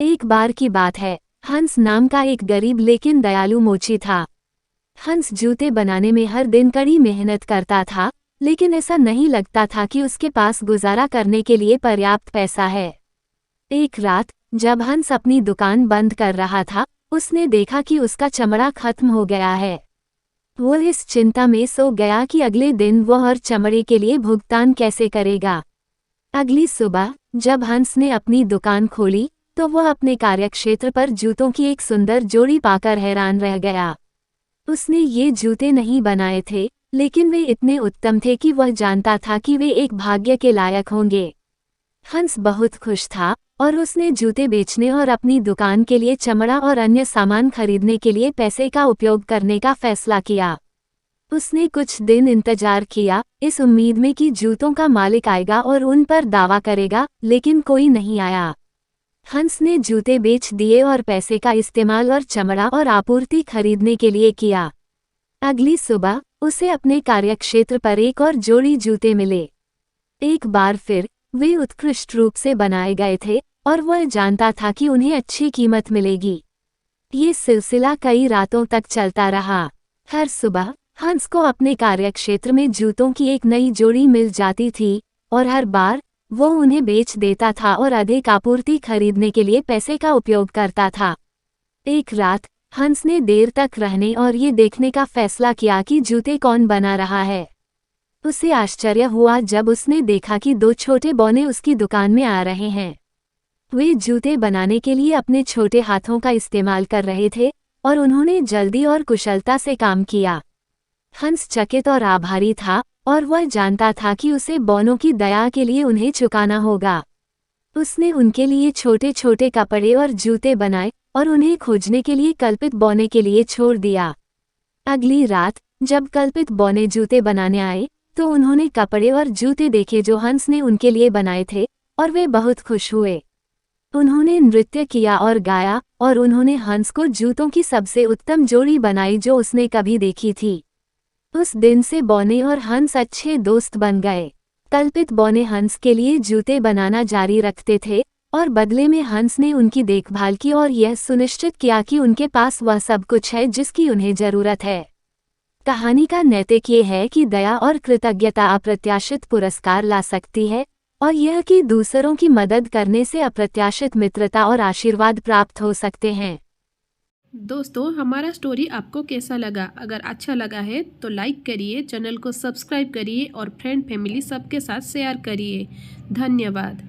एक बार की बात है, हंस नाम का एक गरीब लेकिन दयालु मोची था। हंस जूते बनाने में हर दिन कड़ी मेहनत करता था, लेकिन ऐसा नहीं लगता था कि उसके पास गुजारा करने के लिए पर्याप्त पैसा है। एक रात, जब हंस अपनी दुकान बंद कर रहा था, उसने देखा कि उसका चमड़ा खत्म हो गया है। वो इस चिंता में सो गया कि अगले दिन वो हर चमड़े के लिए भुगतान कैसे करेगा। अगली सुबह, जब हंस ने अपनी दुकान खोली, तो वह अपने कार्यक्षेत्र पर जूतों की एक सुंदर जोड़ी पाकर हैरान रह गया। उसने ये जूते नहीं बनाए थे, लेकिन वे इतने उत्तम थे कि वह जानता था कि वे एक भाग्य के लायक होंगे। हंस बहुत खुश था और उसने जूते बेचने और अपनी दुकान के लिए चमड़ा और अन्य सामान खरीदने के लिए पैसे का उपयोग करने का फैसला किया। उसने कुछ दिन इंतजार किया, इस उम्मीद में कि जूतों का मालिक आएगा और उन पर दावा करेगा, लेकिन कोई नहीं आया। हंस ने जूते बेच दिए और पैसे का इस्तेमाल और चमड़ा और आपूर्ति खरीदने के लिए किया। अगली सुबह, उसे अपने कार्यक्षेत्र पर एक और जोड़ी जूते मिले। एक बार फिर, वे उत्कृष्ट रूप से बनाए गए थे और वह जानता था कि उन्हें अच्छी कीमत मिलेगी। ये सिलसिला कई रातों तक चलता रहा। हर सुबह, हंस को अपने कार्यक्षेत्र में जूतों की एक नई जोड़ी मिल जाती थी, और हर बार वो उन्हें बेच देता था और अधिक आपूर्ति खरीदने के लिए पैसे का उपयोग करता था। एक रात, हंस ने देर तक रहने और ये देखने का फैसला किया कि जूते कौन बना रहा है। उसे आश्चर्य हुआ जब उसने देखा कि दो छोटे बौने उसकी दुकान में आ रहे हैं। वे जूते बनाने के लिए अपने छोटे हाथों का इस्तेमाल कर रहे थे, और उन्होंने जल्दी और कुशलता से काम किया। हंस चकित और आभारी था, और वह जानता था कि उसे बौनों की दया के लिए उन्हें चुकाना होगा। उसने उनके लिए छोटे छोटे कपड़े और जूते बनाए और उन्हें खोजने के लिए कल्पित बौने के लिए छोड़ दिया। अगली रात, जब कल्पित बौने जूते बनाने आए, तो उन्होंने कपड़े और जूते देखे जो हंस ने उनके लिए बनाए थे, और वे बहुत खुश हुए। उन्होंने नृत्य किया और गाया, और उन्होंने हंस को जूतों की सबसे उत्तम जोड़ी बनाई जो उसने कभी देखी थी। उस दिन से बौने और हंस अच्छे दोस्त बन गए। कल्पित बौने हंस के लिए जूते बनाना जारी रखते थे, और बदले में हंस ने उनकी देखभाल की और यह सुनिश्चित किया कि उनके पास वह सब कुछ है जिसकी उन्हें जरूरत है। कहानी का नैतिक ये है कि दया और कृतज्ञता अप्रत्याशित पुरस्कार ला सकती है, और यह कि दूसरों की मदद करने से अप्रत्याशित मित्रता और आशीर्वाद प्राप्त हो सकते हैं। दोस्तों, हमारा स्टोरी आपको कैसा लगा? अगर अच्छा लगा है तो लाइक करिए, चैनल को सब्सक्राइब करिए और फ्रेंड फैमिली सबके साथ शेयर करिए। धन्यवाद।